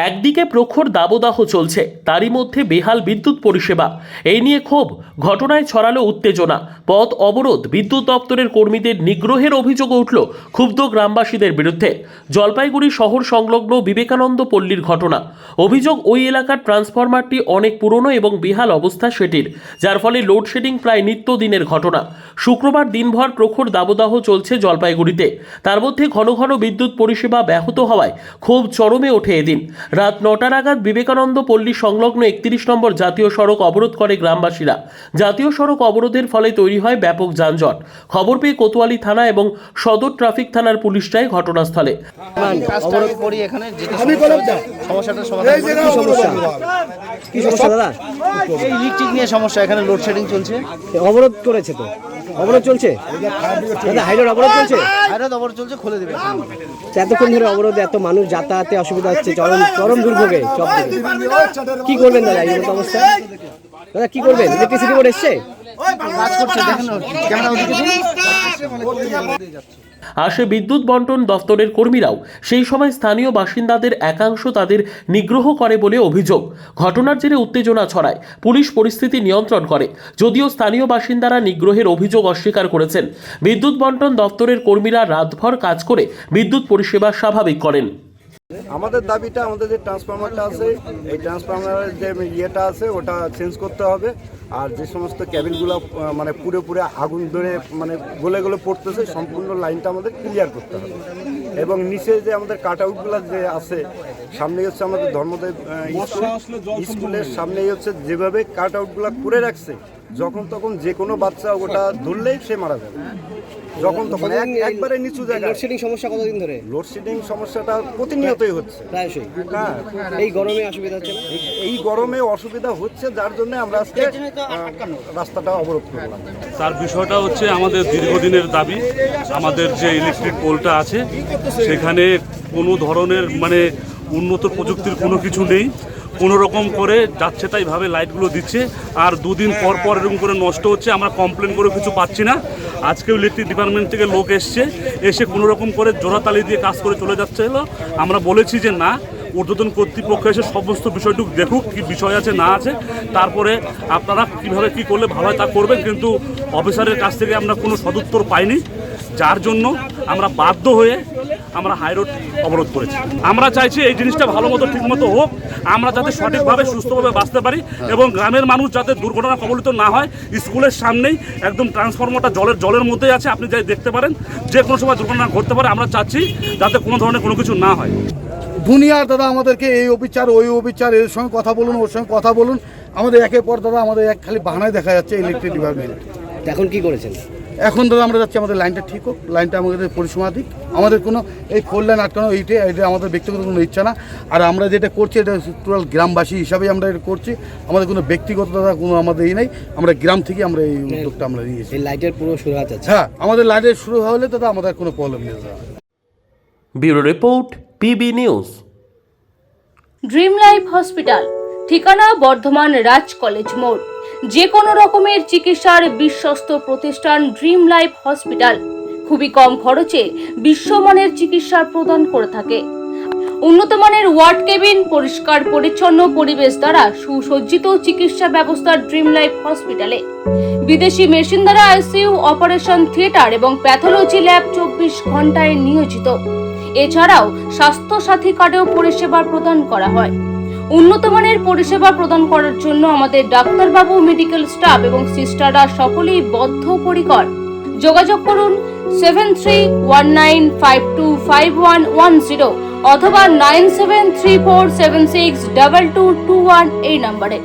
একদিকে প্রখর দাবদাহ চলছে, তারই মধ্যে বেহাল বিদ্যুৎ পরিষেবা। এই নিয়ে ক্ষোভ, ঘটনায় ছড়ালো উত্তেজনা। পথ অবরোধ, বিদ্যুৎ দপ্তরের কর্মীদের নিগ্রহের অভিযোগ উঠল ক্ষুব্ধ গ্রামবাসীদের বিরুদ্ধে। জলপাইগুড়ি শহর সংলগ্ন বিবেকানন্দ পল্লীর ঘটনা। অভিযোগ, ওই এলাকার ট্রান্সফরমারটি অনেক পুরনো এবং বেহাল অবস্থা সেটির, যার ফলে লোডশেডিং প্রায় নিত্যদিনের ঘটনা। শুক্রবার দিনভর প্রখর দাবদাহ চলছে জলপাইগুড়িতে। তার মধ্যে ঘন ঘন বিদ্যুৎ পরিষেবা ব্যাহত হওয়ায় ক্ষোভ চরমে ওঠে এদিন। রাত ৯টা নাগাদ বিবেকানন্দ পল্লী সংলগ্ন ৩১ নম্বর জাতীয় সড়ক অবরোধ করে গ্রামবাসীরা। জাতীয় সড়ক অবরোধের ফলে তৈরি হয় ব্যাপক যানজট। খবর পেয়ে কোতোয়ালি থানা এবং সদর ট্রাফিক থানার পুলিশ যায় ঘটনাস্থলে। ইলেকট্রিক নিয়ে সমস্যা, এখানে লোডশেডিং চলছে। অবরোধ করেছে তো, অবরোধ চলছে, হাইরোড অবরোধ চলছে, হাইরোড অবরোধ চলছে, খুলে দেবে। এতক্ষণ ধরে অবরোধ, এত মানুষ যাতায়াতে অসুবিধা হচ্ছে, চরম দুর্ভোগে সব। কি করবেন দাদা এই মতো অবস্থা? দাদা কি করবেন? ইলেকট্রিসিটি বোর্ড এসছে, কাজ করছে, দেখেন ক্যামেরা আসে বিদ্যুৎ বন্টন দফতরের কর্মীরাও। সেই সময় স্থানীয় বাসিন্দাদের একাংশ তাদের নিগ্রহ করে বলে অভিযোগ। ঘটনার জেরে উত্তেজনা ছড়ায়, পুলিশ পরিস্থিতি নিয়ন্ত্রণ করে। যদিও স্থানীয় বাসিন্দারা নিগ্রহের অভিযোগ অস্বীকার করেছেন। বিদ্যুৎ বন্টন দফতরের কর্মীরা রাতভর কাজ করে বিদ্যুৎ পরিষেবা স্বাভাবিক করেন। আমাদের দাবিটা, আমাদের যে ট্রান্সফরমারটা আছে, এই ট্রান্সফরমারের যে ইয়েটা আছে ওটা চেঞ্জ করতে হবে। আর যে সমস্ত কেবিলগুলো মানে পুরোপুরি আগুন ধরে মানে গলে গলে পড়তেছে, সম্পূর্ণ লাইনটা আমাদের ক্লিয়ার করতে হবে। এবং নিচে যে আমাদের কাট আউটগুলো যে আছে, সামনেই হচ্ছে আমাদের ধর্মদেব স্কুলের সামনেই হচ্ছে যেভাবে কাট আউটগুলো করে রাখছে, যখন তখন যে কোনো বাচ্চা ওটা ধরলেই সে মারা যাবে। যখন তখন একবারে নিচু জায়গায়। লোডশেডিং সমস্যা কতদিন ধরে? লোডশেডিং সমস্যাটা প্রতিনিয়তই হচ্ছে প্রায়শই। হ্যাঁ, এই গরমে অসুবিধা হচ্ছে না? এই গরমে অসুবিধা হচ্ছে, যার জন্য আমরা আজকে রাস্তাটা অবরোধ করলাম। তার বিষয়টা হচ্ছে আমাদের দীর্ঘদিনের দাবি। আমাদের যে ইলেকট্রিক পোলটা আছে সেখানে কোনো ধরনের মানে উন্নত প্রযুক্তির কোনো কিছু নেই। কোনো রকম করে যাচ্ছে তাইভাবে লাইটগুলো দিচ্ছে, আর দুদিন পর পর এরকম করে নষ্ট হচ্ছে। আমরা কমপ্লেন করে কিছু পাচ্ছি না। আজকেও ইলেকট্রিক ডিপার্টমেন্ট থেকে লোক এসে কোনো রকম করে জোড়াতালি দিয়ে কাজ করে চলে যাচ্ছে। আমরা বলেছি যে না, ঊর্ধ্বতন কর্তৃপক্ষ এসে সমস্ত বিষয়টুকু দেখুক, কী বিষয় আছে না আছে, তারপরে আপনারা কীভাবে কী করলে ভালো হয় তা করবেন। কিন্তু অফিসারের কাছ থেকে আমরা কোনো সদুত্তর পাইনি, যার জন্য আমরা বাধ্য হয়ে আমরা হাইরোড অবরোধ করেছি। আমরা চাইছি এই জিনিসটা ভালো মতো ঠিক মতো হোক, আমরা যাতে সঠিকভাবে সুস্থভাবে বাঁচতে পারি এবং গ্রামের মানুষ যাতে দুর্ঘটনা কবলিত না হয়। স্কুলের সামনেই একদম ট্রান্সফরমারটা জলের মধ্যেই আছে, আপনি যাই দেখতে পারেন, যে কোনো সময় দুর্ঘটনা ঘটতে পারে। আমরা চাচ্ছি যাতে কোনো ধরনের কোনো কিছু না হয়। দুনিয়ার দাদা আমাদেরকে এই অবিচার ওই অবিচার, এর সঙ্গে কথা বলুন, ওর সঙ্গে কথা বলুন, আমাদের একের পর দাদা আমাদের খালি বাহানায় দেখা যাচ্ছে ইলেকট্রিক ডিপার্টমেন্ট। এখন কি করেছেন? এখন দাদা আমরা যাচ্ছি আমাদের লাইনটা ঠিক হোক, লাইনটা আমাদের পরিসীমা দিক। আমাদের কোনো এই ফোর লাইন আটকানো এটা আমাদের ব্যক্তিগত কোনো ইচ্ছা না। আর আমরা যেটা করছি এটা টোটাল গ্রামবাসী হিসাবেই আমরা এটা করছি। আমাদের কোনো ব্যক্তিগত দাদা কোনো আমাদের এই নেই, আমরা গ্রাম থেকে আমরা এই উদ্যোগটা আমরা নিয়েছি। এই লাইটের পুরো শুরু আছে? হ্যাঁ, আমাদের লাইটের শুরু হলে দাদা আমাদের কোনো প্রবলেম নেই দাদা। Bureau report, PB news. Dream life hospital, ঠিকানা বর্ধমান রাজ কলেজ মোড়। যে কোনো রকমের চিকিৎসার বিশ্বস্ত প্রতিষ্ঠান ড্রিম লাইফ হসপিটাল খুবই কম খরচে বিশ্বমানের চিকিৎসা প্রদান করে থাকে। উন্নত মানের ওয়ার্ড কেবিন, পরিষ্কার পরিচ্ছন্ন পরিবেশ দ্বারা সুসজ্জিত চিকিৎসা ব্যবস্থা ড্রিম লাইফ হসপিটালে। বিদেশি মেশিন দ্বারা আইসিইউ, অপারেশন থিয়েটার এবং প্যাথোলজি ল্যাব 24 ঘন্টায় নিয়োজিত। এছাড়াও স্বাস্থ্য সাথী কার্ডেও পরিষেবা প্রদান করা হয়। উন্নত মানের পরিষেবা প্রদান করার জন্য আমাদের ডাক্তারবাবু, মেডিকেল স্টাফ এবং সিস্টাররা সকলেই বদ্ধপরিকর। যোগাযোগ করুন 7319525110 অথবা 9734762221 এই নম্বরে।